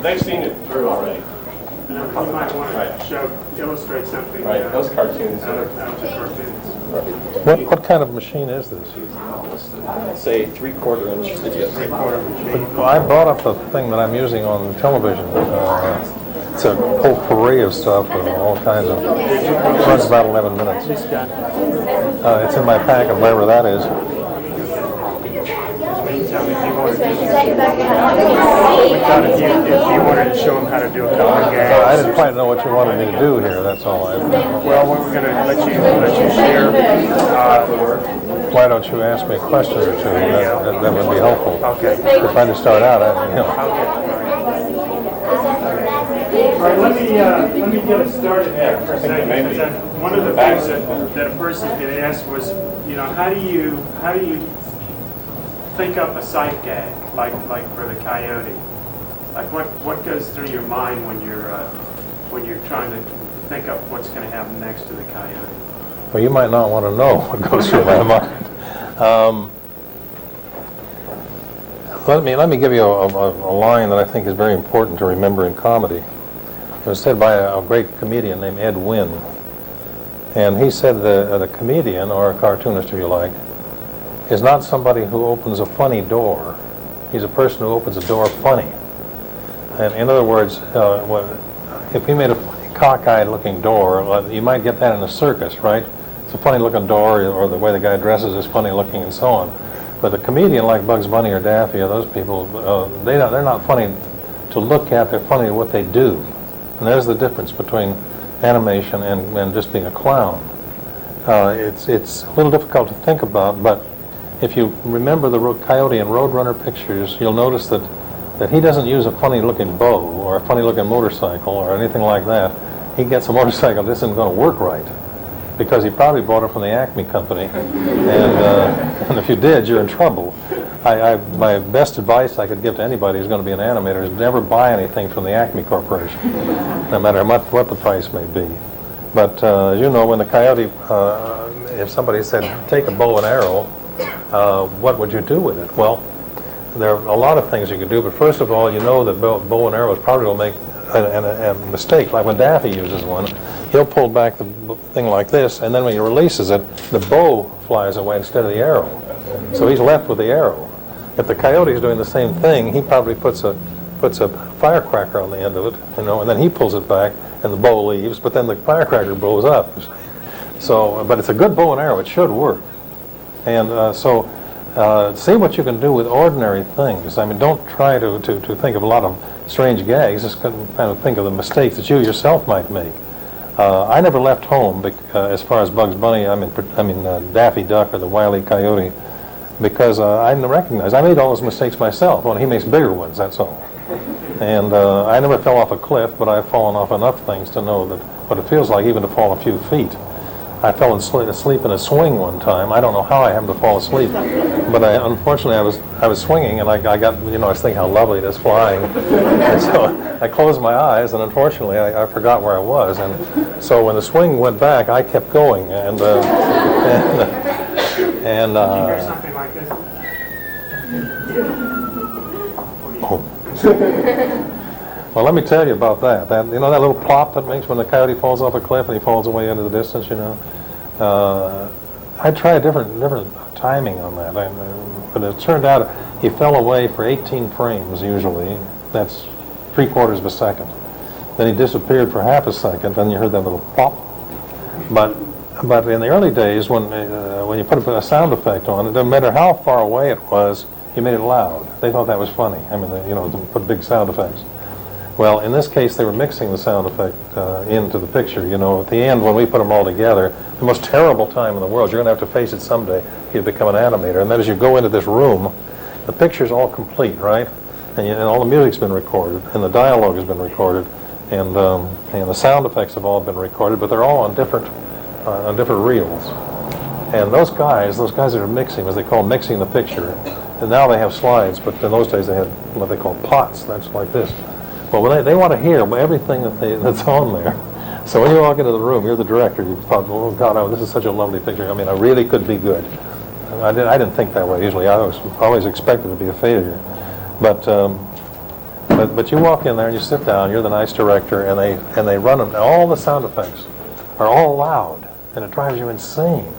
they've seen it through already. You might want to illustrate something. Right, those cartoons out of cartoons. What kind of machine is this? Say 3/4 inch video. 3/4 machine. Well, I brought up the thing that I'm using on television. It's a whole parade of stuff with all kinds of. It runs about 11 minutes. It's in my packet, wherever that is. If you wanted to show them how to do a couple of gags. I didn't quite know what you wanted me to do here. That's all. Well, we're going to let you share. Why don't you ask me a question or two? That would be helpful. Okay. If I just start out, All right, let me get us started here for a second. Because one of the things that a person could ask was, how do you think up a sight gag like for the coyote? Like what goes through your mind when you're trying to think up what's going to happen next to the coyote? Well, you might not want to know what goes through my mind. Let me give you a line that I think is very important to remember in comedy. It was said by a great comedian named Ed Wynn, and he said that a comedian, or a cartoonist if you like, is not somebody who opens a funny door. He's a person who opens a door funny. And in other words, if we made a funny cockeyed looking door, you might get that in a circus, right? It's a funny looking door, or the way the guy dresses is funny looking and so on. But a comedian like Bugs Bunny or Daffy or those people, they're not funny to look at, they're funny at what they do. And there's the difference between animation and just being a clown. It's a little difficult to think about, but if you remember the Coyote and Roadrunner pictures, you'll notice that he doesn't use a funny-looking bow or a funny-looking motorcycle or anything like that. He gets a motorcycle that isn't going to work right because he probably bought it from the Acme company, and if you did, you're in trouble. My best advice I could give to anybody who's going to be an animator is never buy anything from the Acme Corporation, no matter what the price may be. But as you know, when the Coyote, if somebody said, take a bow and arrow, what would you do with it? Well, there are a lot of things you could do, but first of all, you know that bow and arrow is probably going to make a mistake. Like when Daffy uses one, he'll pull back the thing like this, and then when he releases it, the bow flies away instead of the arrow. So he's left with the arrow. If the Coyote is doing the same thing, he probably puts a firecracker on the end of it, and then he pulls it back, and the bow leaves, but then the firecracker blows up. So, but it's a good bow and arrow. It should work. And see what you can do with ordinary things. I mean, don't try to think of a lot of strange gags. Just kind of think of the mistakes that you yourself might make. I never left home as far as Bugs Bunny. I mean Daffy Duck or the Wile E. Coyote, because I didn't recognize. I made all those mistakes myself. Well, he makes bigger ones. That's all. And I never fell off a cliff, but I've fallen off enough things to know that what it feels like even to fall a few feet. I fell asleep in a swing one time. I don't know how I happened to fall asleep, but unfortunately I was swinging, and I got, I was thinking how lovely it is flying, and so I closed my eyes, and unfortunately I forgot where I was, and so when the swing went back, I kept going, and Did you hear something like this? Well, let me tell you about that. That little plop that makes when the coyote falls off a cliff and he falls away into the distance. I tried different timing on that, but it turned out he fell away for 18 frames usually. That's 3/4 of a second. Then he disappeared for half a second. Then you heard that little plop. But in the early days, when you put a sound effect on it, no matter how far away it was, you made it loud. They thought that was funny. I mean, to put big sound effects. Well, in this case, they were mixing the sound effect into the picture. At the end, when we put them all together, the most terrible time in the world, you're going to have to face it someday if you become an animator, and that is you go into this room, the picture's all complete, right? And all the music's been recorded, and the dialogue has been recorded, and the sound effects have all been recorded, but they're all on different reels. And those guys that are mixing, as they call mixing the picture, and now they have slides, but in those days they had what they call pots. That's like this. Well, they want to hear everything that's on there. So when you walk into the room, you're the director. You thought, oh God, this is such a lovely picture. I mean, I really could be good. I didn't think that way usually. I was always expected to be a failure. But But you walk in there and you sit down, you're the nice director, and they run them. All the sound effects are all loud, and it drives you insane.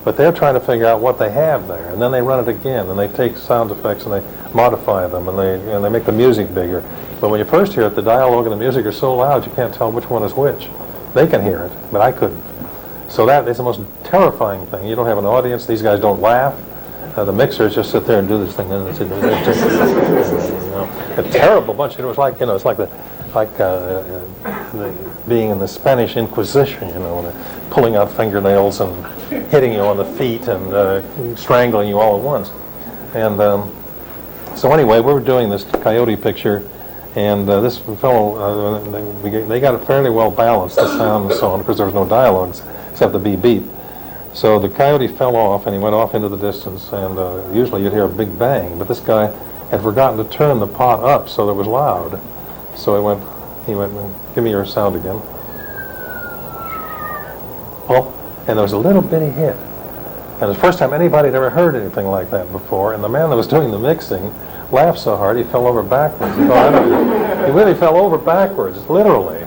But they're trying to figure out what they have there, and then they run it again, and they take sound effects and they modify them, and they make the music bigger. But when you first hear it, the dialogue and the music are so loud you can't tell which one is which. They can hear it, but I couldn't. So that is the most terrifying thing. You don't have an audience. These guys don't laugh. The mixers just sit there and do this thing. And it's, a terrible bunch. It was like, it's like being in the Spanish Inquisition, pulling out fingernails and hitting you on the feet and strangling you all at once. And so anyway, we were doing this Coyote picture, and this fellow, they got it fairly well balanced, the sound and so on, because there was no dialogues except the beep beep. So the Coyote fell off, and he went off into the distance, and usually you'd hear a big bang, but this guy had forgotten to turn the pot up so that it was loud. So he went, give me your sound again. Oh, and there was a little bitty hit. And it was the first time anybody had ever heard anything like that before, and the man that was doing the mixing laughed so hard he fell over backwards. He really fell over backwards, literally.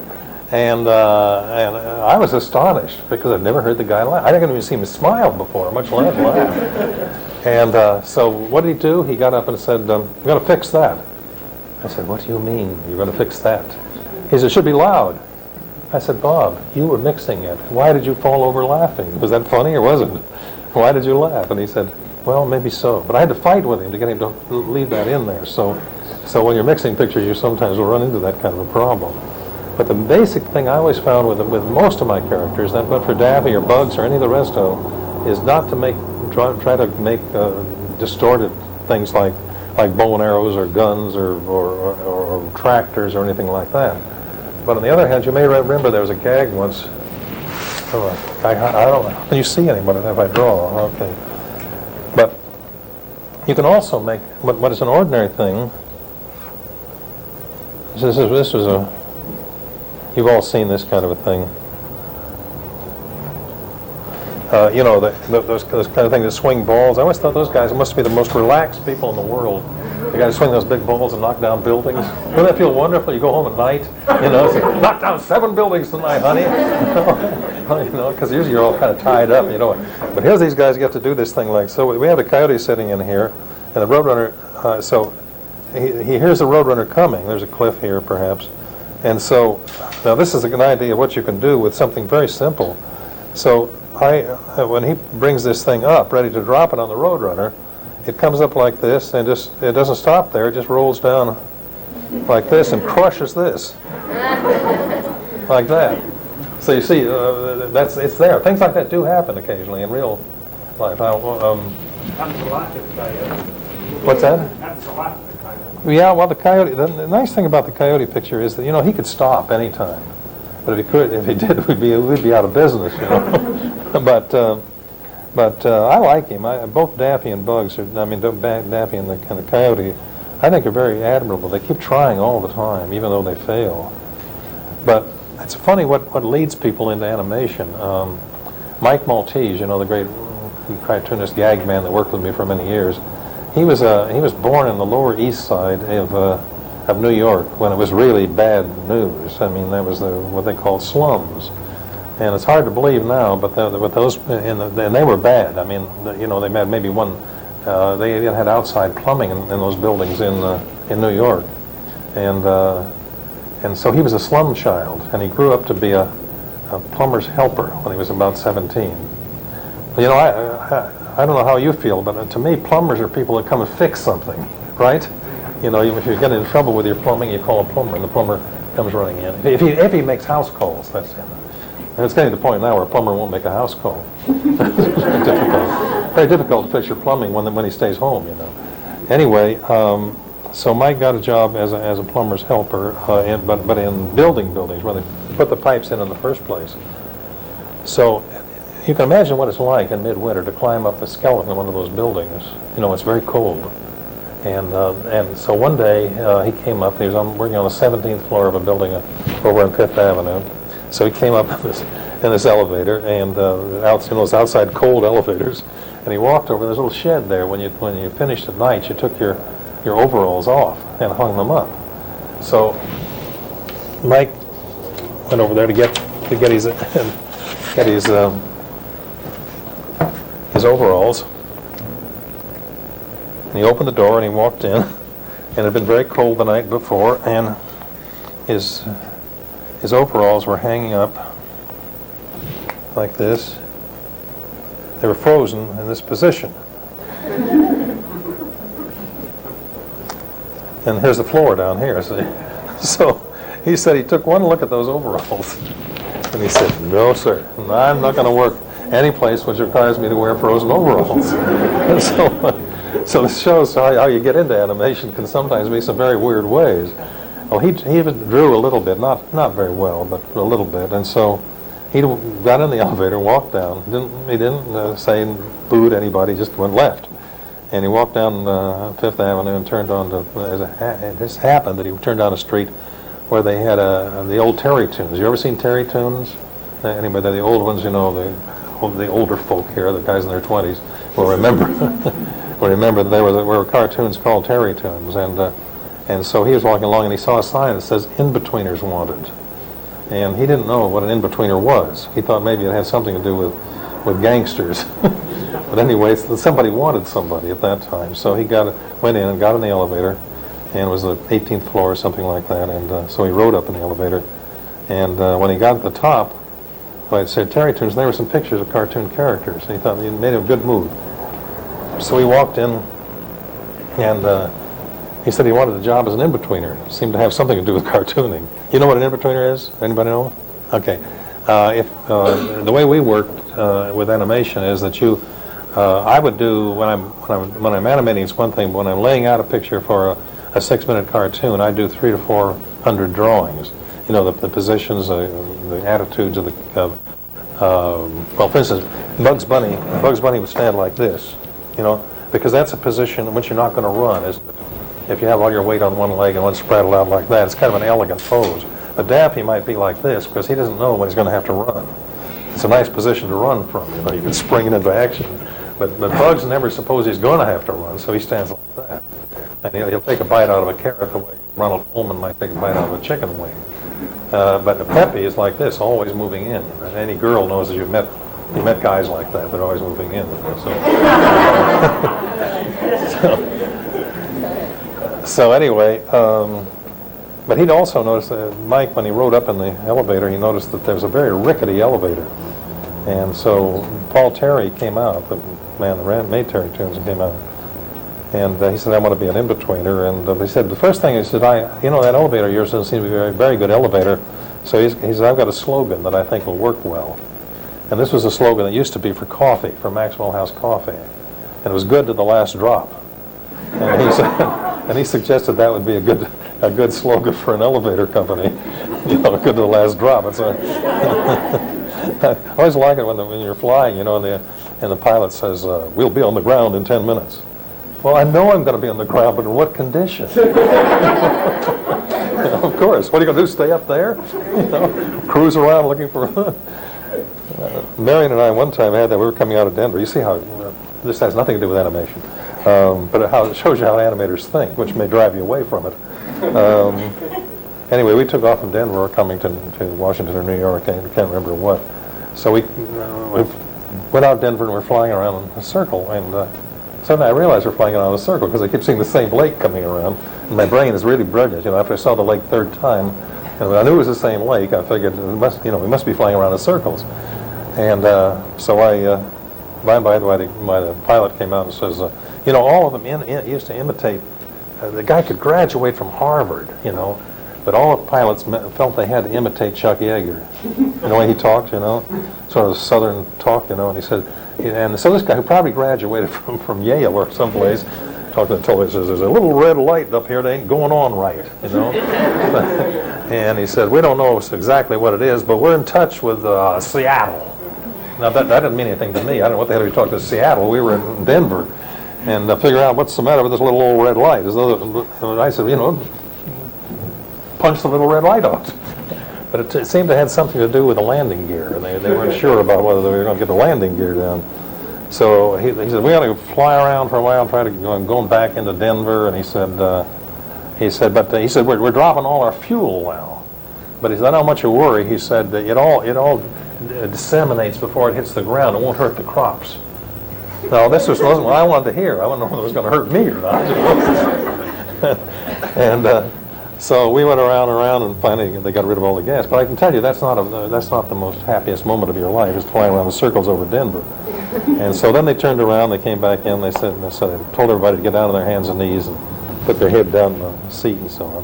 And I was astonished because I'd never heard the guy laugh. I didn't even see him smile before, much less laugh. And so what did he do? He got up and said, "I'm going to fix that." I said, "What do you mean you're going to fix that?" He said, "It should be loud." I said, "Bob, you were mixing it. Why did you fall over laughing? Was that funny or wasn't it? Why did you laugh?" And he said, "Well, maybe so." But I had to fight with him to get him to leave that in there. So when you're mixing pictures, you sometimes will run into that kind of a problem. But the basic thing I always found with most of my characters, that but for Daffy or Bugs or any of the rest of them, is not to try to make distorted things like bow and arrows or guns or tractors or anything like that. But on the other hand, you may remember there was a gag once. I don't know. Can you see anybody if I draw? Okay. But you can also make what is an ordinary thing. This was a. You've all seen this kind of a thing. Those kind of things that swing balls. I always thought those guys must be the most relaxed people in the world. The guys swing those big balls and knock down buildings. Doesn't that feel wonderful? You go home at night, say, knock down 7 buildings tonight, honey. Because usually you're all kind of tied up, But here's these guys get to do this thing like, so we have the Coyote sitting in here, and the Roadrunner, so he hears the Roadrunner coming. There's a cliff here, perhaps. And so, now this is an idea of what you can do with something very simple. So when he brings this thing up, ready to drop it on the Roadrunner, it comes up like this, and it doesn't stop there. It just rolls down like this and crushes this, like that. So you see, it's there. Things like that do happen occasionally in real life. Happens a lot to the Coyote. What's that? Happens a lot to the Coyote. Yeah, well, the Coyote. The nice thing about the Coyote picture is that he could stop anytime, but if he did, we'd be out of business, But I like him. Both Daffy and Bugs, Daffy and the Coyote, I think are very admirable. They keep trying all the time, even though they fail. But it's funny what leads people into animation. Mike Maltese, the great cartoonist gag man that worked with me for many years. He was born in the Lower East Side of New York when it was really bad news. That was what they called slums, and it's hard to believe now. But and they were bad. They had maybe one. They even had outside plumbing in those buildings in New York, and so he was a slum child, and he grew up to be a plumber's helper when he was about 17. I don't know how you feel, but to me, plumbers are people that come and fix something, right? If you get in trouble with your plumbing, you call a plumber, and the plumber comes running in. If he makes house calls, that's it. And it's getting to the point now where a plumber won't make a house call. It's very difficult to fix your plumbing when he stays home, Anyway, so Mike got a job as a plumber's helper, but in buildings where they put the pipes in the first place. So you can imagine what it's like in midwinter to climb up the skeleton of one of those buildings. It's very cold. And so one day he came up. He was working on the 17th floor of a building over on Fifth Avenue. So he came up in this elevator, and those outside cold elevators, and he walked over. There's a little shed there. When you finished at night, you took your overalls off and hung them up. So Mike went over there to get his his overalls. And he opened the door and he walked in, and it had been very cold the night before, and his overalls were hanging up like this. They were frozen in this position. And here's the floor down here, see? So he said he took one look at those overalls, and he said, no, sir, I'm not going to work any place which requires me to wear frozen overalls. And so this shows how you get into animation can sometimes be some very weird ways. Well, he even drew a little bit, not very well, but a little bit, and so he got in the elevator, walked down. He didn't say boo to anybody, just went left. And he walked down Fifth Avenue and turned on to, this happened that he turned down a street where they had the old Terry-Tunes. You ever seen Terry-Tunes? Anybody, the old ones, you know, the older folk here, the guys in their 20s, will remember. will remember that there were cartoons called Terry-Tunes. And so he was walking along and he saw a sign that says, "In-Betweeners Wanted." And he didn't know what an in-betweener was. He thought maybe it had something to do with gangsters. But anyway, somebody wanted somebody at that time. So he went in and got in the elevator, and it was the 18th floor or something like that. And so he rode up in the elevator. And when he got at the top, well, it said Terry-Tunes, and there were some pictures of cartoon characters. And he thought he made a good move. So he walked in, and he said he wanted a job as an in-betweener. It seemed to have something to do with cartooning. You know what an in-betweener is? Anybody know? Okay. The way we worked with animation is that I would do when I'm animating, it's one thing. But when I'm laying out a picture for a 6-minute cartoon, I do 300 to 400 drawings. You know, the positions, the attitudes of well, for instance, Bugs Bunny would stand like this, you know, because that's a position in which you're not going to run, isn't it? If you have all your weight on one leg and one spread out like that, it's kind of an elegant pose. But Daffy might be like this because he doesn't know when he's going to have to run. It's a nice position to run from. You know, you can spring it into action. But Bugs never supposes he's going to have to run, so he stands like that. And he'll take a bite out of a carrot the way Ronald Colman might take a bite out of a chicken wing. But Peppy is like this, always moving in. And any girl knows that you met guys like that. They're always moving in. So anyway, but he'd also noticed that Mike, when he rode up in the elevator, he noticed that there was a very rickety elevator. And so Paul Terry came out, the man that made Terry-Tunes, came out. And he said, "I want to be an in-betweener." And he said, the first thing he said, you know, that elevator of yours doesn't seem to be a very, very good elevator. So he said, "I've got a slogan that I think will work well." And this was a slogan that used to be for coffee, for Maxwell House Coffee. And it was good to the last drop. And he said, and he suggested that would be a good slogan for an elevator company. You know, good to the last drop. It's I always like it when you're flying, you know, and the pilot says, "We'll be on the ground in 10 minutes. Well, I know I'm going to be on the ground, but in what condition? Of course. What are you going to do, stay up there? You know, cruise around looking for... Marion and I one time had that. We were coming out of Denver. You see how this has nothing to do with animation, but how it shows you how animators think, which may drive you away from it. Anyway, we took off from Denver, coming to Washington or New York. I can't remember what. So we went out of Denver and we're flying around in a circle, and suddenly I realized we're flying around in a circle because I keep seeing the same lake coming around, and my brain is really brilliant. You know, after I saw the lake third time, and I knew it was the same lake, I figured we must be flying around in circles. And so by and by the pilot came out and says, you know, all of them used to imitate. The guy could graduate from Harvard, you know, but all the pilots felt they had to imitate Chuck Yeager. The way he talked, you know, sort of southern talk, you know. And he said, and so this guy who probably graduated from Yale or someplace, talking to the television, says, "There's a little red light up here that ain't going on right," you know. And he said, "We don't know exactly what it is, but we're in touch with Seattle." Now that didn't mean anything to me. I don't know what the hell he talked to Seattle. We were in Denver, and figure out what's the matter with this little old red light. I said, you know, punch the little red light out. But it seemed to have something to do with the landing gear, and they weren't sure about whether they were going to get the landing gear down. So he said, "We got to fly around for a while, try to going back into Denver." And he said, He said, but he said, we're dropping all our fuel now. But he said, not much of a worry. He said, it all disseminates before it hits the ground. It won't hurt the crops. Now, this wasn't what I wanted to hear. I wanted to know whether it was going to hurt me or not. And so we went around, and finally they got rid of all the gas. But I can tell you, that's not the most happiest moment of your life, is flying around in circles over Denver. And so then they turned around, they came back in, they told everybody to get down on their hands and knees and put their head down the seat and so on.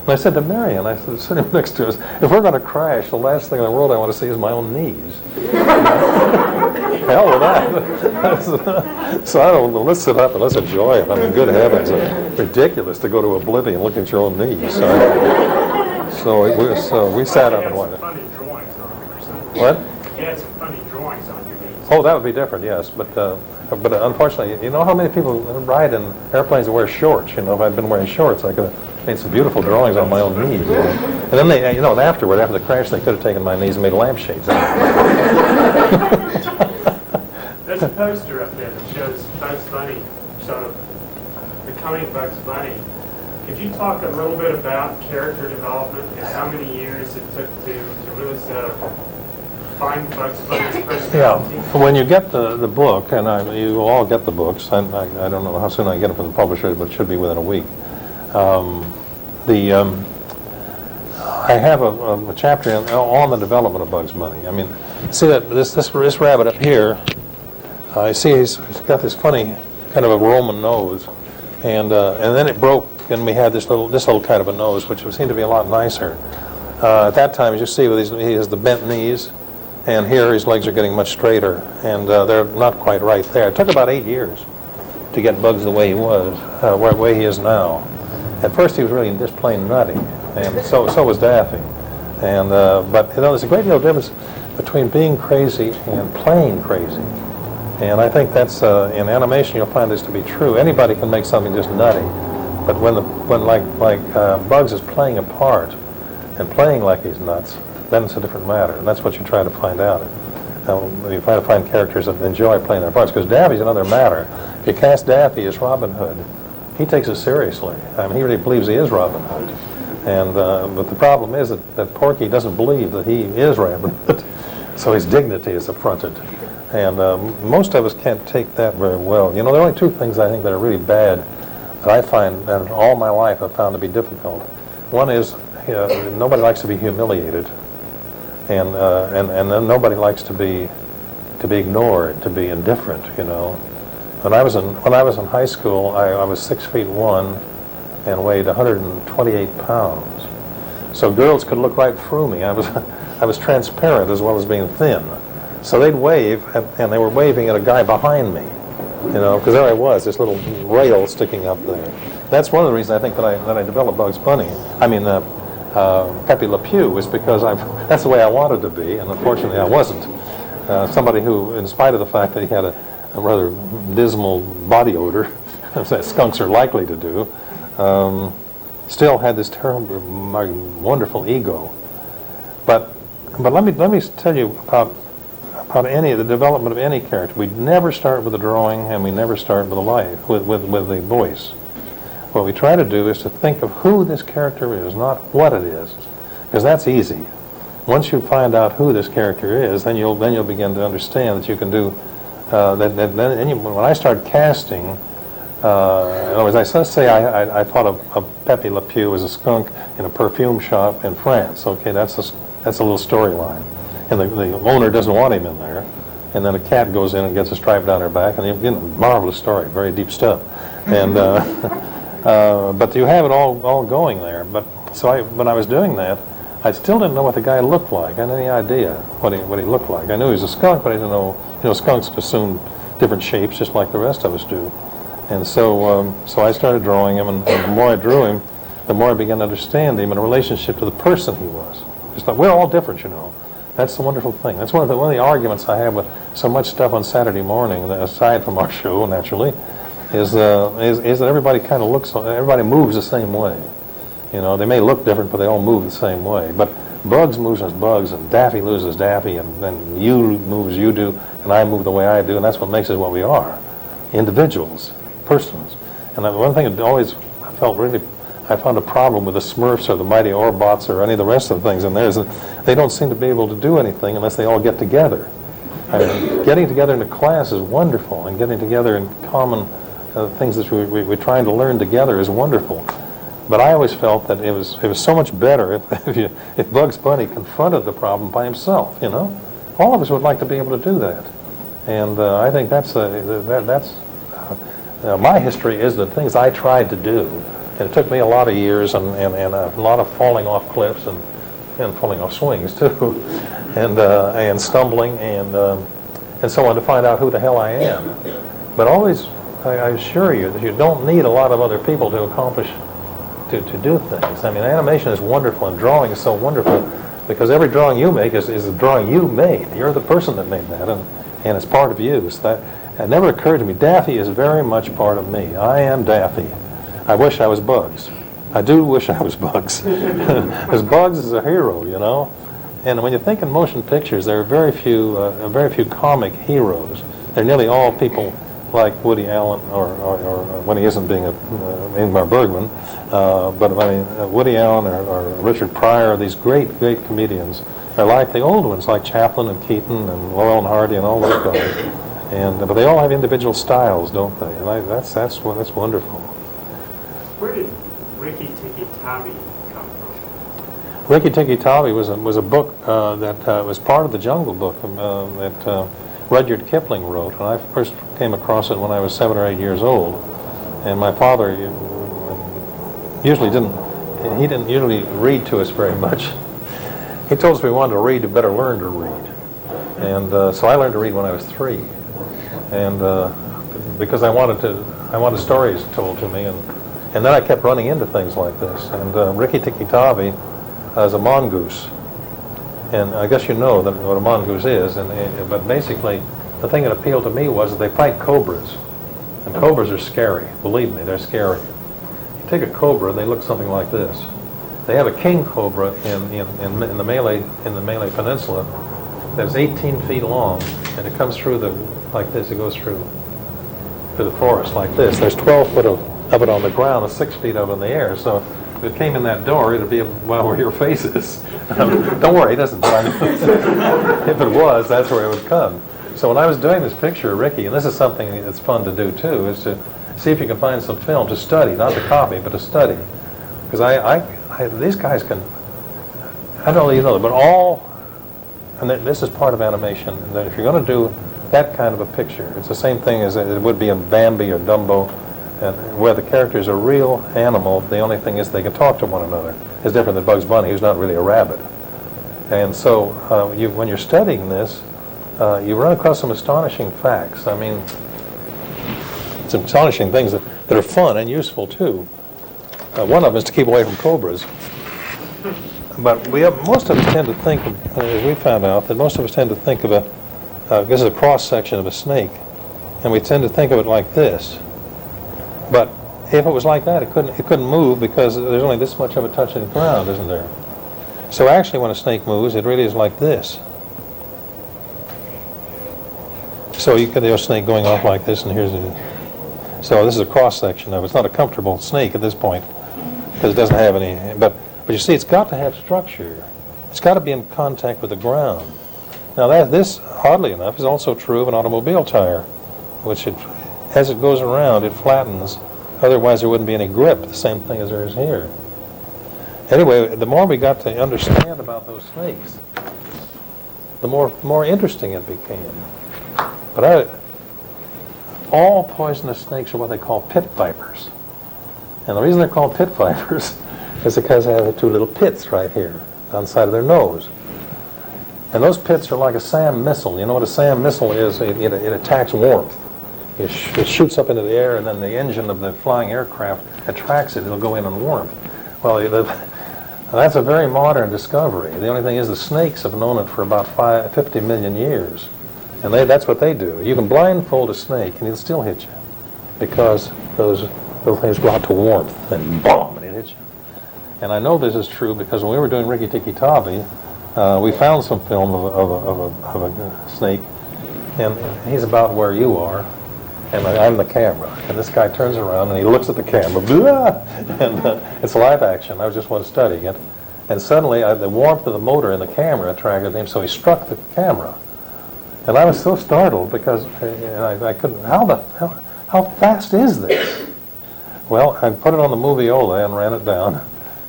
And I said to Marion, I said, sitting next to us, if we're going to crash, the last thing in the world I want to see is my own knees. Hell with that. So I don't know, let's sit up and let's enjoy it. I mean, good heavens, it's ridiculous to go to oblivion looking at your own knees. So we sat up and watched. Funny drawings on them or something. What? You had some funny drawings on your knees. Oh, that would be different, yes. But unfortunately, you know how many people ride in airplanes and wear shorts? You know, if I'd been wearing shorts, I could have made some beautiful drawings on my own knees. You know? And then they, and afterward, after the crash, they could have taken my knees and made lampshades out of them. There's a poster up there that shows Bugs Bunny, sort of becoming Bugs Bunny. Could you talk a little bit about character development and how many years it took to really sort of find Bugs Bunny's personality? Yeah, when you get the book, and you will all get the books, and I don't know how soon I get it from the publisher, but it should be within a week. I have a chapter on the development of Bugs Bunny. I mean, see that this rabbit up here. I see he's got this funny kind of a Roman nose, and then it broke, and we had this little kind of a nose, which seemed to be a lot nicer. At that time, as you see, he has the bent knees, and here his legs are getting much straighter, and they're not quite right there. It took about 8 years to get Bugs the way he was, the way he is now. At first, he was really just plain nutty, and so was Daffy. And but there's a great deal of difference between being crazy and playing crazy. And I think that's in animation you'll find this to be true. Anybody can make something just nutty, but when Bugs is playing a part and playing like he's nuts, then it's a different matter. And that's what you try to find out. You try to find characters that enjoy playing their parts. Because Daffy's another matter. If you cast Daffy as Robin Hood, he takes it seriously. I mean, he really believes he is Robin Hood. And but the problem is that Porky doesn't believe that he is Robin Hood, so his dignity is affronted. And most of us can't take that very well. You know, there are only two things I think that are really bad that I find, and all my life I've found to be difficult. One is nobody likes to be humiliated, and then nobody likes to be ignored, to be indifferent. You know, when I was in high school, I was 6'1" and weighed 128 pounds. So girls could look right through me. I was transparent as well as being thin. So they'd wave, and they were waving at a guy behind me, you know, because there I was, this little rail sticking up there. That's one of the reasons I think that I developed Bugs Bunny. I mean, Pepe Le Pew was because that's the way I wanted to be, and unfortunately I wasn't. Somebody who, in spite of the fact that he had a rather dismal body odor, as skunks are likely to do, still had this terrible, wonderful ego. But let me tell you about the development of any character. We never start with a drawing, and we never start with a life, with the voice. What we try to do is to think of who this character is, not what it is, because that's easy. Once you find out who this character is, then you'll begin to understand that you can do. When I started casting, in other words, let's say I thought of Pepe Le Pew as a skunk in a perfume shop in France. Okay, that's a little storyline. And the owner doesn't want him in there, and then a cat goes in and gets a stripe down her back, and marvelous story, very deep stuff. And but you have it all going there. But when I was doing that, I still didn't know what the guy looked like. I had any idea what he looked like. I knew he was a skunk, but I didn't know. You know, skunks assume different shapes, just like the rest of us do. And so I started drawing him, and the more I drew him, the more I began to understand him in relationship to the person he was. Just like we're all different, you know. That's the wonderful thing. That's one of the arguments I have with so much stuff on Saturday morning, aside from our show, naturally, is that everybody kind of everybody moves the same way. You know, they may look different, but they all move the same way. But Bugs moves as Bugs, and Daffy moves as Daffy, and then you move as you do, and I move the way I do, and that's what makes us what we are. Individuals, persons. And one thing that always I I found a problem with the Smurfs or the Mighty Orbots or any of the rest of the things in there is that they don't seem to be able to do anything unless they all get together. I mean, getting together in a class is wonderful, and getting together in common things that we're trying to learn together is wonderful. But I always felt that it was so much better if Bugs Bunny confronted the problem by himself. You know, all of us would like to be able to do that, and I think that's my history is the things I tried to do, and it took me a lot of years and a lot of falling off cliffs and falling off swings too, and stumbling and so on to find out who the hell I am. But always, I assure you that you don't need a lot of other people to accomplish. To do things. I mean, animation is wonderful, and drawing is so wonderful because every drawing you make is a drawing you made. You're the person that made that, and it's part of you. So that it never occurred to me. Daffy is very much part of me. I am Daffy. I wish I was Bugs. I do wish I was Bugs, because Bugs is a hero, you know. And when you think in motion pictures, there are very few comic heroes. They're nearly all people like Woody Allen, or when he isn't being Ingmar Bergman, but I mean Woody Allen or Richard Pryor, these great comedians. They're like the old ones, like Chaplin and Keaton and Laurel and Hardy and all those guys. But they all have individual styles, don't they? And that's wonderful. Where did Rikki Tikki Tavi come from? Rikki Tikki Tavi was a book that was part of the Jungle Book that Rudyard Kipling wrote, and I first came across it when I was 7 or 8 years old. And my father didn't usually read to us very much. He told us if we wanted to read, we better learn to read. And so I learned to read when I was 3, and because I wanted stories told to me, and then I kept running into things like this. And Rikki Tikki Tavi is a mongoose. And I guess you know what a mongoose is, but basically the thing that appealed to me was that they fight cobras, and cobras are scary. Believe me, they're scary. You take a cobra, they look something like this. They have a king cobra in the Malay Peninsula that's 18 feet long, and it comes through like this. It goes through the forest like this. There's 12 foot of it on the ground, and 6 feet of it in the air. So if it came in that door, it'd be where your face is. Don't worry, it doesn't. If it was, that's where it would come. So when I was doing this picture of Rikki, and this is something that's fun to do too, is to see if you can find some film to study, not to copy, but to study. Because these guys can, I don't really know, but and this is part of animation, that if you're going to do that kind of a picture, it's the same thing as it would be in Bambi or Dumbo, and where the characters are real animal, the only thing is they can talk to one another. It's different than Bugs Bunny, who's not really a rabbit. And so when you're studying this, you run across some astonishing facts. I mean, some astonishing things that are fun and useful too. One of them is to keep away from cobras. But most of us tend to think, as we found out, that most of us tend to think of this is a cross-section of a snake, and we tend to think of it like this. But if it was like that, it couldn't move because there's only this much of it touching the ground, isn't there? So actually, when a snake moves, it really is like this. So you could have a snake going off like this, and so this is a cross-section of it. It's not a comfortable snake at this point because it doesn't have any. But you see, it's got to have structure. It's got to be in contact with the ground. Now this, oddly enough, is also true of an automobile tire, which as it goes around, it flattens. Otherwise, there wouldn't be any grip, the same thing as there is here. Anyway, the more we got to understand about those snakes, the more interesting it became. But all poisonous snakes are what they call pit vipers. And the reason they're called pit vipers is because they have the 2 little pits right here on the side of their nose. And those pits are like a SAM missile. You know what a SAM missile is? It attacks warmth. It shoots up into the air, and then the engine of the flying aircraft attracts it. It'll go in on warmth. Well, that's a very modern discovery. The only thing is the snakes have known it for about 50 million years. And that's what they do. You can blindfold a snake, and he'll still hit you because those little things go out to warmth, and boom, and it hits you. And I know this is true because when we were doing Rikki Tikki Tavi, we found some film of a snake, and he's about where you are. and I'm the camera. And this guy turns around and he looks at the camera, blah, and it's live action. I just was studying it. And suddenly the warmth of the motor in the camera attracted him, so he struck the camera. And I was so startled because I couldn't, how fast is this? Well, I put it on the Moviola and ran it down,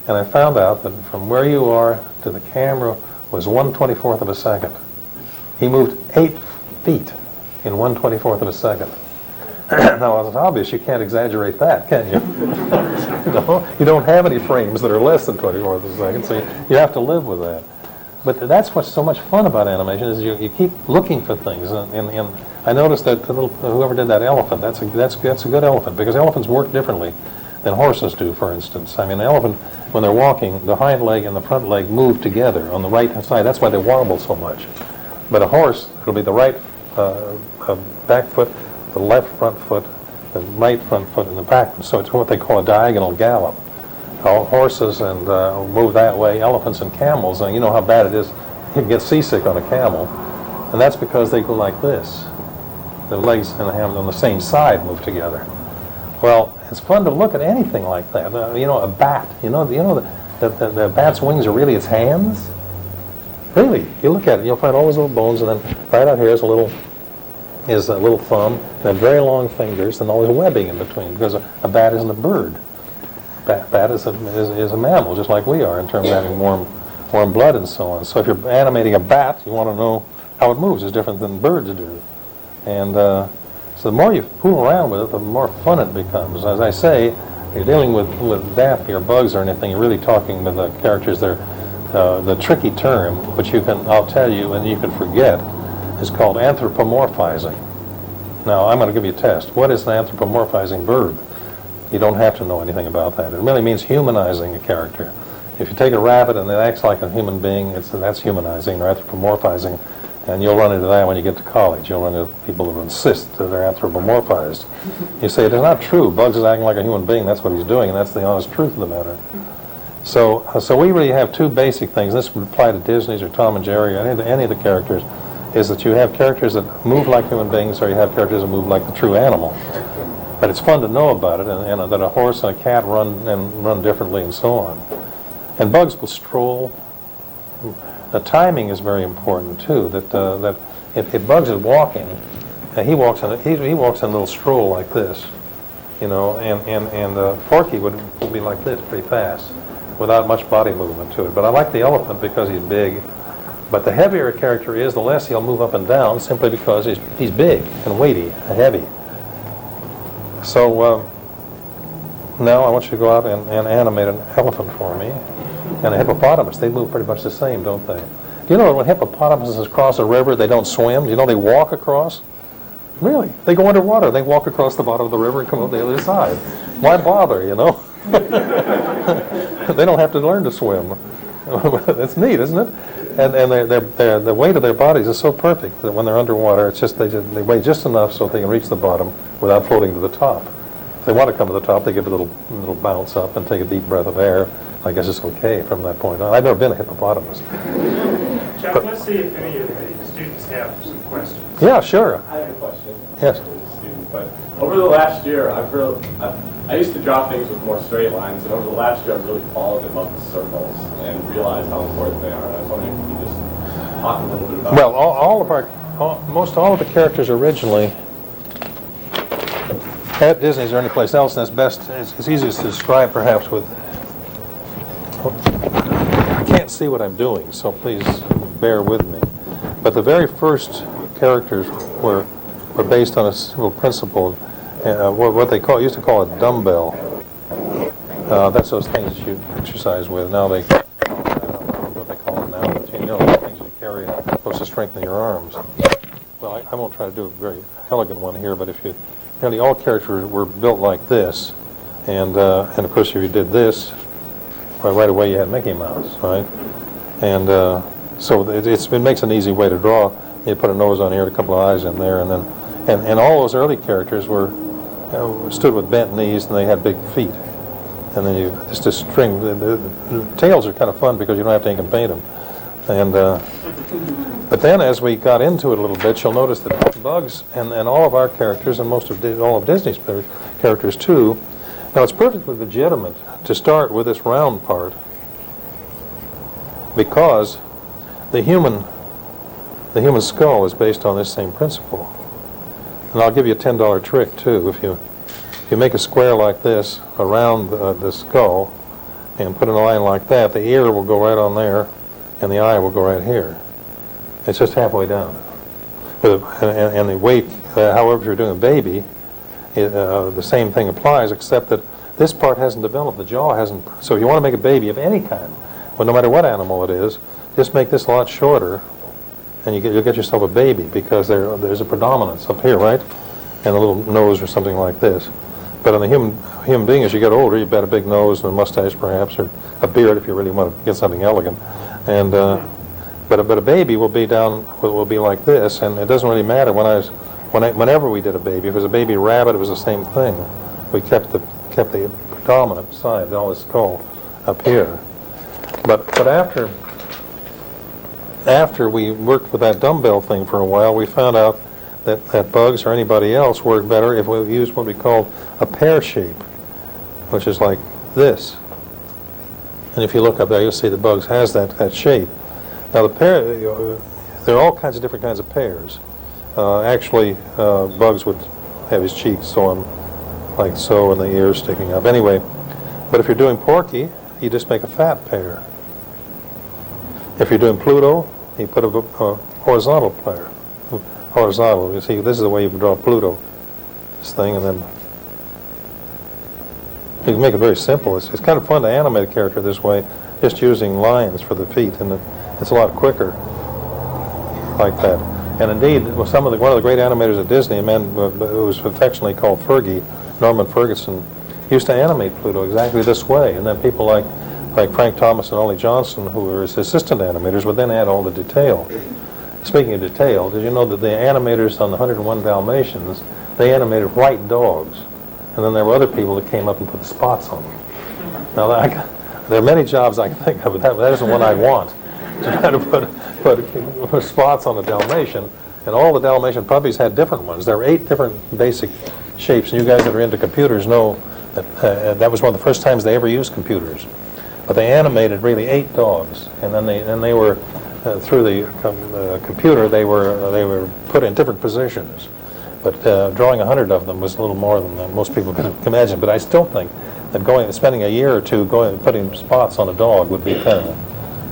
and I found out that from where you are to the camera was 1/24th of a second. He moved 8 feet in 1/24th of a second. Now, it's obvious you can't exaggerate that, can you? You don't have any frames that are less than 24th of a second, so you have to live with that. But that's what's so much fun about animation is you keep looking for things. And I noticed that whoever did that elephant, that's a good elephant, because elephants work differently than horses do, for instance. I mean, an elephant, when they're walking, the hind leg and the front leg move together on the right side. That's why they wobble so much. But a horse, it'll be the right back foot, the left front foot, the right front foot, and the back. So it's what they call a diagonal gallop. Horses and move that way. Elephants and camels, and you know how bad it is. You can get seasick on a camel, and that's because they go like this. The legs and the hands on the same side move together. Well, it's fun to look at anything like that. You know, a bat. You know the bat's wings are really its hands. Really, you look at it, you'll find all those little bones, and then right out here is a little thumb, and very long fingers, and all this webbing in between. Because a bat isn't a bird. Bat is a mammal, just like we are, in terms of having warm blood and so on. So if you're animating a bat, you want to know how it moves. It's different than birds do. And so the more you fool around with it, the more fun it becomes. As I say, if you're dealing with Daffy or bugs or anything, you're really talking with the characters. The tricky term, which I'll tell you and you can forget, is called anthropomorphizing. Now, I'm going to give you a test. What is an anthropomorphizing verb? You don't have to know anything about that. It really means humanizing a character. If you take a rabbit and it acts like a human being, that's humanizing or anthropomorphizing, and you'll run into that when you get to college. You'll run into people who insist that they're anthropomorphized. You say, it's not true. Bugs is acting like a human being. That's what he's doing, and that's the honest truth of the matter. So we really have two basic things. This would apply to Disney's or Tom and Jerry or any of the characters, is that you have characters that move like human beings or you have characters that move like the true animal. But it's fun to know about it, and that a horse and a cat run differently and so on. And bugs will stroll. The timing is very important too. That if Bugs is walking, he walks in a little stroll like this, you know, and Porky would be like this pretty fast, without much body movement to it. But I like the elephant because he's big. But the heavier a character is, the less he'll move up and down, simply because he's big and weighty and heavy. So now I want you to go out and animate an elephant for me, and a hippopotamus. They move pretty much the same, don't they? Do you know that when hippopotamuses cross a river, they don't swim? Do you know they walk across? Really? They go underwater. They walk across the bottom of the river and come up the other side. Why bother, you know? They don't have to learn to swim. That's neat, isn't it? And the weight of their bodies is so perfect that when they're underwater, it's just they weigh just enough so they can reach the bottom without floating to the top. If they want to come to the top, they give a little bounce up and take a deep breath of air. I guess it's okay from that point on. I've never been a hippopotamus. Chuck, let's see if any of the students have some questions. Yeah, sure. I have a question. Yes. But over the last year, I used to draw things with more straight lines, and over the last year, I've really fallen in love with circles and realized how important they are. And I was wondering if you could just talk a little bit about. Well, most all of the characters originally at Disney's or any place else, and it's easiest to describe perhaps with. I can't see what I'm doing, so please bear with me. But the very first characters were based on a simple principle, what they used to call a dumbbell. That's those things that you exercise with. Now I don't know what they call it now, but you know, the things you carry supposed to strengthen your arms. Well, I won't try to do a very elegant one here, but nearly all characters were built like this, and of course if you did this, right away you had Mickey Mouse, right? And so it makes an easy way to draw. You put a nose on here, a couple of eyes in there, and then all those early characters stood with bent knees and they had big feet. And then you just a string. The tails are kind of fun because you don't have to ink and paint them. And But then as we got into it a little bit, you'll notice that Bugs and all of our characters, and all of Disney's characters too, now it's perfectly legitimate to start with this round part because the human skull is based on this same principle. And I'll give you a $10 trick too. If you make a square like this around the skull and put in a line like that, the ear will go right on there and the eye will go right here. It's just halfway down. And the weight, however, if you're doing a baby, the same thing applies, except that this part hasn't developed, the jaw hasn't. So if you want to make a baby of any kind, well, no matter what animal it is, just make this a lot shorter, and you'll get yourself a baby, because there's a predominance up here, right? And a little nose or something like this. But on the human being, as you get older, you've got a big nose and a mustache, perhaps, or a beard if you really want to get something elegant. And but a baby will be like this, and it doesn't really matter whenever we did a baby. If it was a baby rabbit, it was the same thing. We kept the predominant side, all the skull, up here. But after we worked with that dumbbell thing for a while, we found out that Bugs or anybody else worked better if we used what we called a pear shape, which is like this. And if you look up there, you'll see the Bugs has that shape. Now the pear, there are all kinds of different kinds of pears. Actually, Bugs would have his cheeks sewn like so, and the ears sticking up. Anyway, but if you're doing Porky, you just make a fat pear. If you're doing Pluto, you put a horizontal pear. Horizontal. You see, this is the way you draw Pluto. This thing, and then you can make it very simple. It's kind of fun to animate a character this way, just using lines for the feet, and it's a lot quicker like that. And indeed, one of the great animators at Disney, a man who was affectionately called Fergie, Norman Ferguson, used to animate Pluto exactly this way. And then people like Frank Thomas and Ollie Johnson, who were his assistant animators, would then add all the detail. Speaking of detail, did you know that the animators on the 101 Dalmatians, they animated white dogs, and then there were other people that came up and put the spots on them. Now, there are many jobs I can think of, but that isn't one I want. To try to put spots on a Dalmatian, and all the Dalmatian puppies had different ones. There were 8 different basic shapes, and you guys that are into computers know that that was one of the first times they ever used computers. But they animated really 8 dogs, and then they were through the computer they were put in different positions. But drawing 100 of them was a little more than most people can imagine. But I still think that spending a year or two putting spots on a dog would be kind of.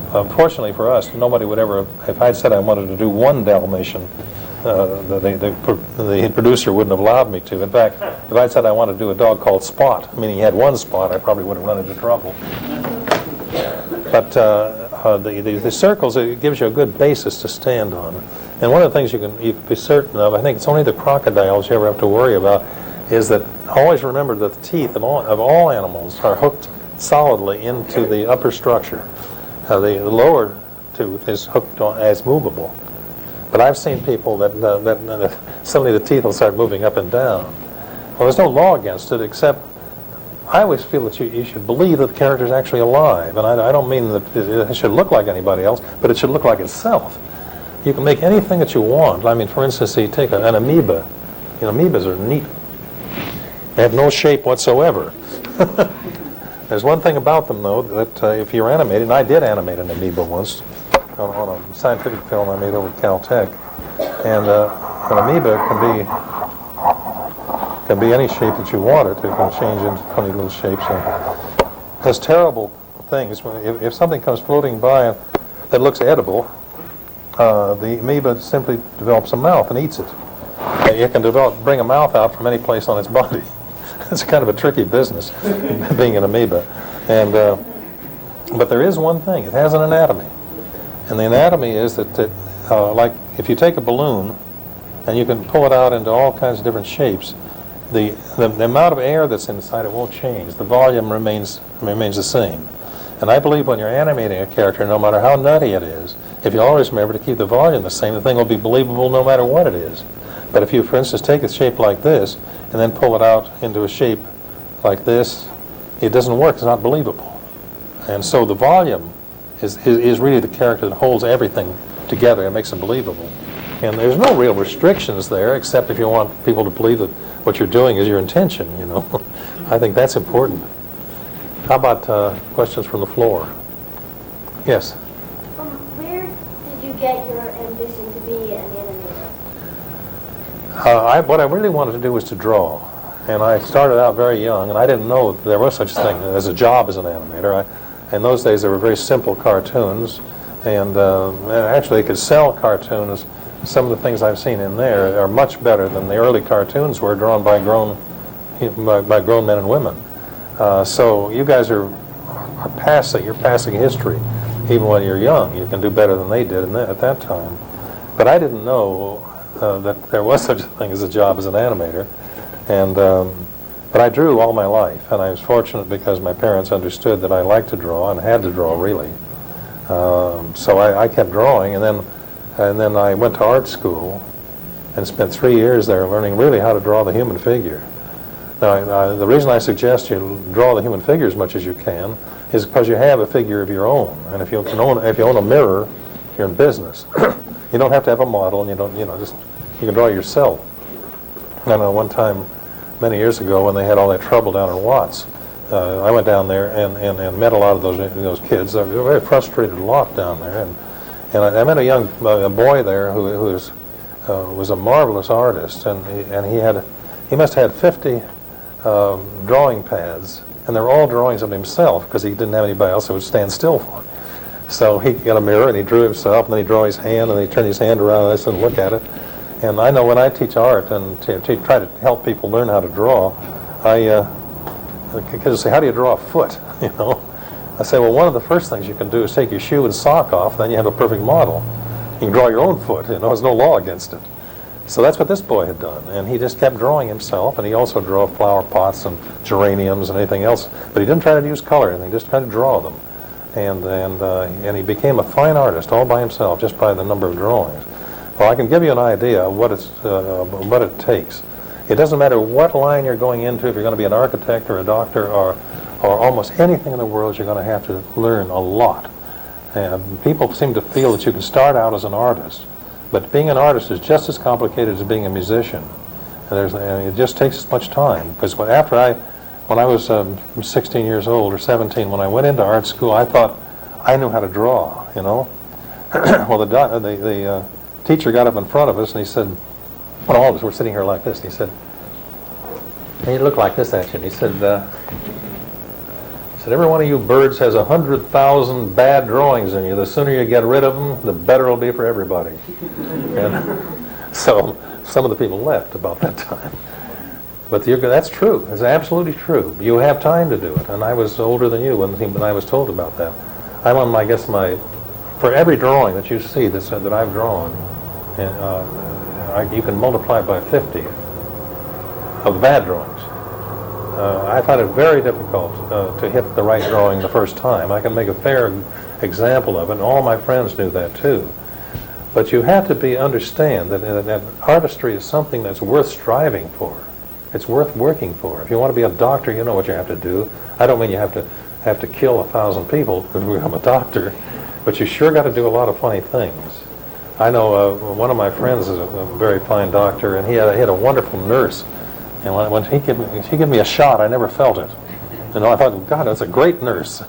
Unfortunately for us, nobody would ever. If I'd said I wanted to do one Dalmatian, the producer wouldn't have allowed me to. In fact, if I'd said I wanted to do a dog called Spot, meaning he had one spot, I probably would have run into trouble. But the circles, it gives you a good basis to stand on. And one of the things you can be certain of, I think it's only the crocodiles you ever have to worry about, is that always remember that the teeth of all animals are hooked solidly into the upper structure. The lower tooth is hooked on as movable. But I've seen people that suddenly the teeth will start moving up and down. Well, there's no law against it, except I always feel that you should believe that the character is actually alive. And I don't mean that it should look like anybody else, but it should look like itself. You can make anything that you want. I mean, for instance, you take an amoeba. Amoebas are neat. They have no shape whatsoever. There's one thing about them, though, that if you're animated, and I did animate an amoeba once on a scientific film I made over at Caltech, and an amoeba can be any shape that you want it. It can change into funny little shapes. And it has terrible things. If something comes floating by that looks edible, the amoeba simply develops a mouth and eats it. It can bring a mouth out from any place on its body. It's kind of a tricky business, being an amoeba. But there is one thing. It has an anatomy. And the anatomy is that like if you take a balloon and you can pull it out into all kinds of different shapes, the amount of air that's inside it won't change. The volume remains the same. And I believe when you're animating a character, no matter how nutty it is, if you always remember to keep the volume the same, the thing will be believable no matter what it is. But if you, for instance, take a shape like this and then pull it out into a shape like this, it doesn't work. It's not believable. And so the volume is really the character that holds everything together. It makes them believable. And there's no real restrictions there, except if you want people to believe that what you're doing is your intention, you know. I think that's important. How about questions from the floor? Yes? Where did you get your ambition to be an animator? What I really wanted to do was to draw. And I started out very young, and I didn't know there was such a thing as a job as an animator. In those days, there were very simple cartoons, and actually, they could sell cartoons. Some of the things I've seen in there are much better than the early cartoons were drawn by grown men and women. So you guys are passing. You're passing history. Even when you're young, you can do better than they did at that time. But I didn't know that there was such a thing as a job as an animator. And but I drew all my life, and I was fortunate because my parents understood that I liked to draw and had to draw really. So I kept drawing, and then I went to art school and spent 3 years there learning really how to draw the human figure. Now, the reason I suggest you draw the human figure as much as you can is because you have a figure of your own, and if you own a mirror, you're in business. You don't have to have a model, and you can draw yourself. I know one time, many years ago, when they had all that trouble down in Watts, I went down there and met a lot of those kids. They were a very frustrated lot down there, and I met a boy there who was a marvelous artist, and he must have had 50 drawing pads, and they're all drawings of himself because he didn't have anybody else who would stand still for him. So he got a mirror and he drew himself, and then he drew his hand, and he turned his hand around and I said, look at it. And I know when I teach art and to try to help people learn how to draw, kids say, how do you draw a foot? You know, I say, well, one of the first things you can do is take your shoe and sock off, then you have a perfect model. You can draw your own foot. You know, there's no law against it. So that's what this boy had done, and he just kept drawing himself, and he also drew flower pots and geraniums and anything else, but he didn't try to use color or anything, just kind of draw them. And he became a fine artist all by himself, just by the number of drawings. Well, I can give you an idea of what it takes. It doesn't matter what line you're going into, if you're going to be an architect or a doctor or almost anything in the world, you're going to have to learn a lot. And people seem to feel that you can start out as an artist, but being an artist is just as complicated as being a musician. And it just takes as much time. Because when I was 16 years old or 17, when I went into art school, I thought I knew how to draw, you know. Well, the teacher got up in front of us and he said, well, all of us were sitting here like this, and he said, and he looked like this at you, and he said, every one of you birds has 100,000 bad drawings in you. The sooner you get rid of them, the better it'll be for everybody. And so some of the people left about that time. But that's true. It's absolutely true. You have time to do it. And I was older than you when I was told about that. I'm on, I guess, for every drawing that you see that I've drawn, you can multiply it by 50 of the bad drawings. I find it very difficult to hit the right drawing the first time. I can make a fair example of it, and all my friends knew that too. But you have to understand that artistry is something that's worth striving for. It's worth working for. If you want to be a doctor, you know what you have to do. I don't mean you have to kill 1,000 people to become a doctor, but you sure got to do a lot of funny things. I know one of my friends is a very fine doctor, and he had a wonderful nurse. And when he gave me a shot, I never felt it. You know, I thought, God, that's a great nurse.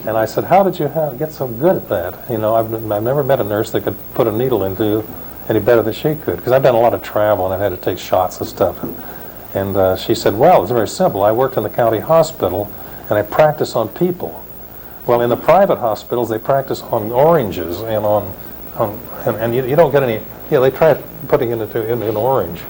And I said, how did you get so good at that? You know, I've never met a nurse that could put a needle into you any better than she could. Because I've done a lot of travel, and I've had to take shots and stuff. And she said, well, it's very simple. I worked in the county hospital, and I practice on people. Well, in the private hospitals, they practice on oranges and you don't get any. Yeah, they try putting it into an orange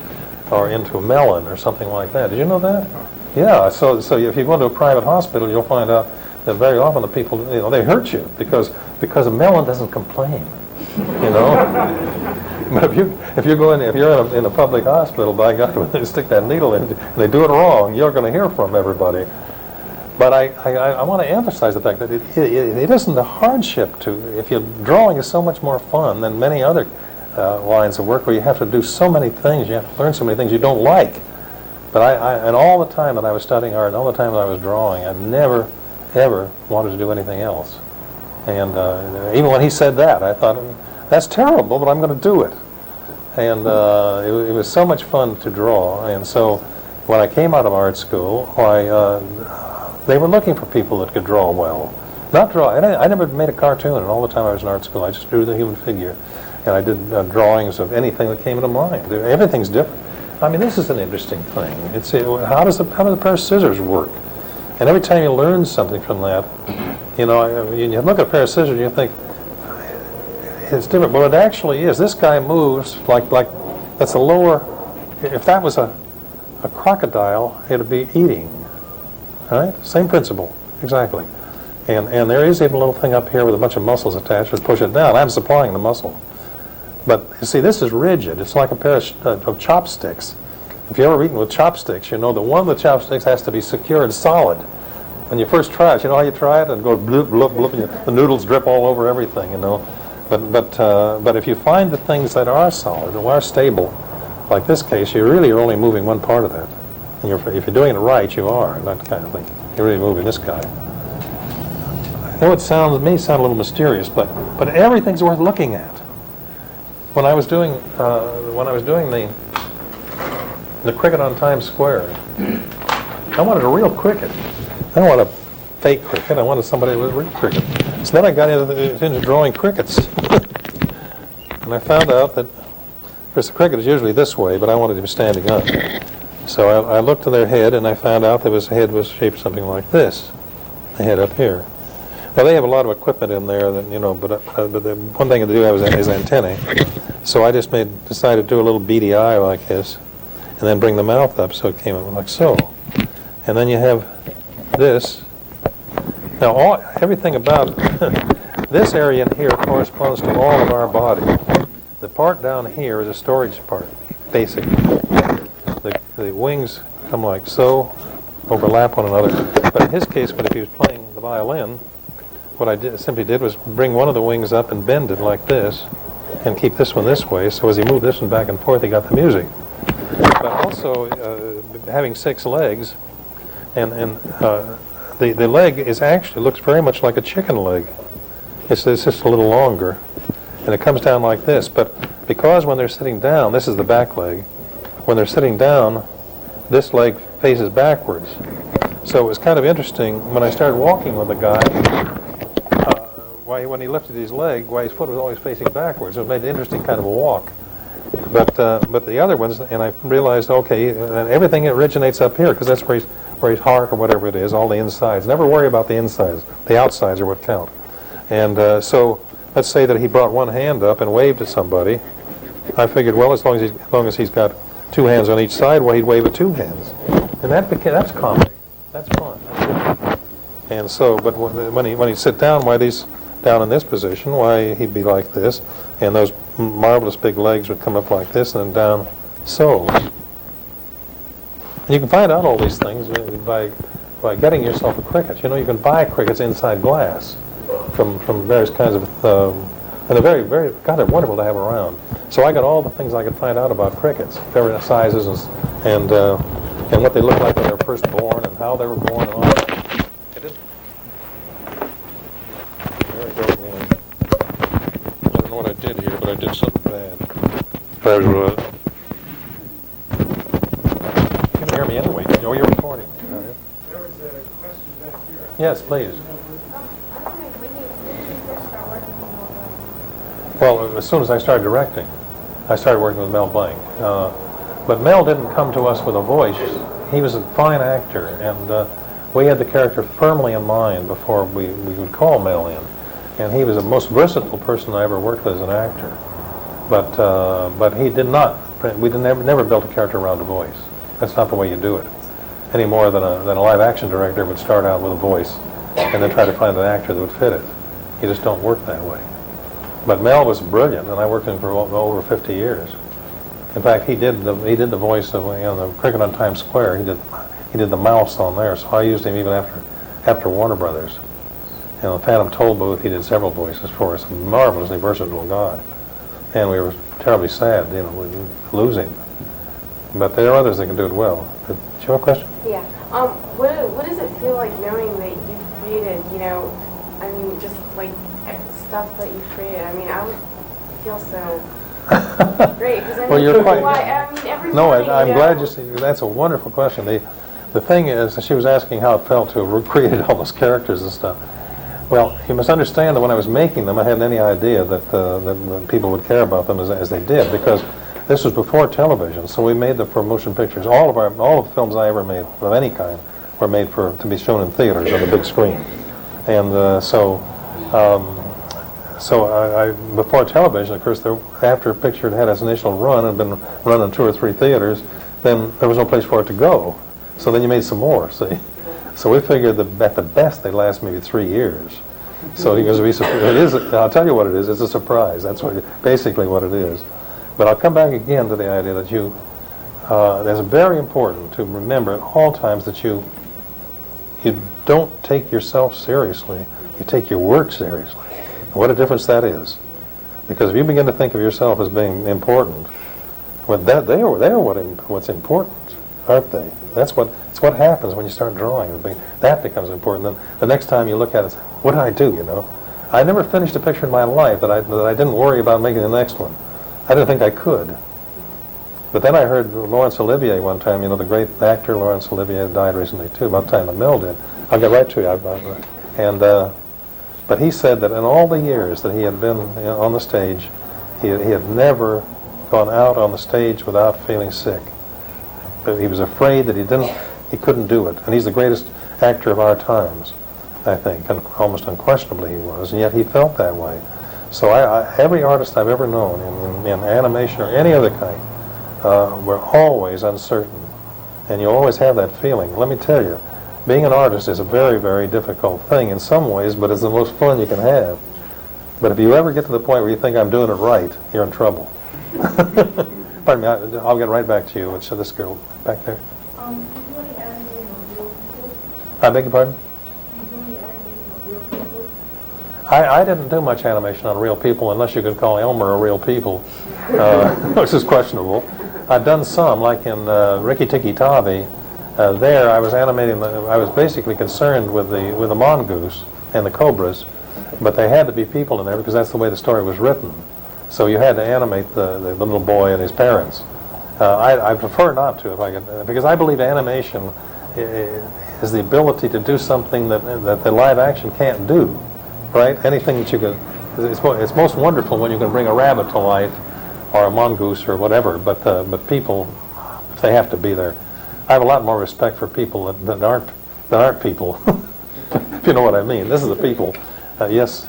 or into a melon or something like that. Did you know that? Yeah. So if you go into a private hospital, you'll find out that very often the people, you know, they hurt you because a melon doesn't complain. You know. But if you're in a public hospital, by God, when they stick that needle in and they do it wrong, you're going to hear from everybody. But I want to emphasize the fact that it isn't a hardship if your drawing is so much more fun than many other lines of work where you have to do so many things, you have to learn so many things you don't like. But and all the time that I was studying art and all the time that I was drawing, I never, ever wanted to do anything else. And even when he said that, I thought, that's terrible, but I'm going to do it. And it was so much fun to draw. And so when I came out of art school, they were looking for people that could draw well. Not draw. I never made a cartoon, and all the time I was in art school, I just drew the human figure. And I did drawings of anything that came into mind. Everything's different. I mean, this is an interesting thing. It's how does a pair of scissors work? And every time you learn something from that, you know, you look at a pair of scissors and you think, it's different. Well, it actually is. This guy moves like that's a lower. If that was a crocodile, it'd be eating. Right? Same principle, exactly. And there is even a little thing up here with a bunch of muscles attached that push it down. I'm supplying the muscle. But you see, this is rigid. It's like a pair of chopsticks. If you've ever eaten with chopsticks, you know that one of the chopsticks has to be secured solid. When you first try it, you know how you try it? And go bloop, bloop, bloop, the noodles drip all over everything, you know. But if you find the things that are solid, or are stable, like this case, you really are only moving one part of that. And if you're doing it right, you are, that kind of thing. You're really moving this guy. I know it may sound a little mysterious, but everything's worth looking at. When I was doing the cricket on Times Square, I wanted a real cricket. I don't want a fake cricket. I wanted somebody with a real cricket. So then I got into drawing crickets, and I found out that, of course, the cricket is usually this way, but I wanted him standing up. So I looked at their head, and I found out that his head was shaped something like this. The head up here. Well, they have a lot of equipment in there, that, you know, but the one thing to do is antennae. So I just decided to do a little beady eye like this, and then bring the mouth up so it came up like so. And then you have this. Now, everything about this area in here corresponds to all of our body. The part down here is a storage part, basically. The wings come like so, overlap one another. But in his case, if he was playing the violin, what I simply did was bring one of the wings up and bend it like this, and keep this one this way, so as he moved this one back and forth, he got the music. But also, having 6 legs, and the leg looks very much like a chicken leg. It's just a little longer, and it comes down like this. But because when they're sitting down, this is the back leg, when they're sitting down, this leg faces backwards. So it was kind of interesting when I started walking with the guy, when he lifted his leg, why his foot was always facing backwards. It made an interesting kind of a walk. But the other ones, and I realized, okay, everything originates up here, because that's where his heart or whatever it is, all the insides. Never worry about the insides. The outsides are what count. And so let's say that he brought one hand up and waved at somebody. I figured, well, as long as he's got 2 hands on each side, well, he'd wave with 2 hands. And that's comedy. That's fun. That's good. And so, but when he'd sit down, why these down in this position, why he'd be like this, and those marvelous big legs would come up like this and then down so. And you can find out all these things by getting yourself a cricket. You know, you can buy crickets inside glass from various kinds of, and they're very, very, God, they're wonderful to have around. So I got all the things I could find out about crickets, various sizes and what they look like when they were first born and how they were born and all that. I don't know what I did here, but I did something bad. You can hear me anyway. You know you're recording. There was a question back here. Yes, please. I was wondering, when did you first start working with Mel Blanc? Well, as soon as I started directing, I started working with Mel Blanc. But Mel didn't come to us with a voice. He was a fine actor, and we had the character firmly in mind before we would call Mel in. And he was the most versatile person I ever worked with as an actor. But he did not. We never built a character around a voice. That's not the way you do it. Any more than a live action director would start out with a voice and then try to find an actor that would fit it. You just don't work that way. But Mel was brilliant, and I worked with him for over 50 years. In fact, he did the voice of the Cricket on Times Square. He did the mouse on there, so I used him even after Warner Brothers. You know, Phantom Toll Booth, he did several voices for us. A marvelously versatile guy, and we were terribly sad, you know, losing. But there are others that can do it well. Did you have a question? Yeah. What does it feel like knowing that you've created, you know, I mean, just like stuff that you've created? I mean, feel so great. Because I mean, Well, you're quite- I mean, every No, morning, I'm you glad know, you said, that's a wonderful question. The thing is, she was asking how it felt to have created all those characters and stuff. Well, you must understand that when I was making them, I hadn't any idea that people would care about them as they did, because this was before television, so we made them for motion pictures. All of the films I ever made of any kind were made to be shown in theaters on the big screen. And so before television, of course, after a picture had its initial run and been run in 2 or 3 theaters, then there was no place for it to go. So then you made some more, see? So we figured that at the best they'd last maybe 3 years. So it is, I'll tell you what it is, it's a surprise. That's basically what it is. But I'll come back again to the idea that it's very important to remember at all times that you don't take yourself seriously, you take your work seriously. And what a difference that is. Because if you begin to think of yourself as being important, they're what's important, aren't they? It's what happens when you start drawing. That becomes important. Then the next time you look at it, say, what did I do, you know? I never finished a picture in my life that I didn't worry about making the next one. I didn't think I could. But then I heard Laurence Olivier one time, you know, the great actor Laurence Olivier died recently too, about the time that Mel did. I'll get right to you. But he said that in all the years that he had been on the stage, he had never gone out on the stage without feeling sick. But he was afraid that he couldn't do it. And he's the greatest actor of our times, I think, and almost unquestionably he was, and yet he felt that way. So every artist I've ever known in animation or any other kind, were always uncertain. And you always have that feeling. Let me tell you, being an artist is a very, very difficult thing in some ways, but it's the most fun you can have. But if you ever get to the point where you think I'm doing it right, you're in trouble. Pardon me, I'll get right back to you. So this girl back there. You do any animating of real people? I beg your pardon? You do any animating of real people? I didn't do much animation on real people, unless you could call Elmer a real people, which is questionable. I've done some, like in Rikki Tikki Tavi. There, I was animating. I was basically concerned with the mongoose and the cobras, but they had to be people in there because that's the way the story was written. So you had to animate the little boy and his parents. I prefer not to, if I can, because I believe animation is the ability to do something that the live action can't do. Right? Anything that you can. It's most wonderful when you can bring a rabbit to life, or a mongoose or whatever. But people, if they have to be there, I have a lot more respect for people that aren't people. If you know what I mean. This is the people. Yes.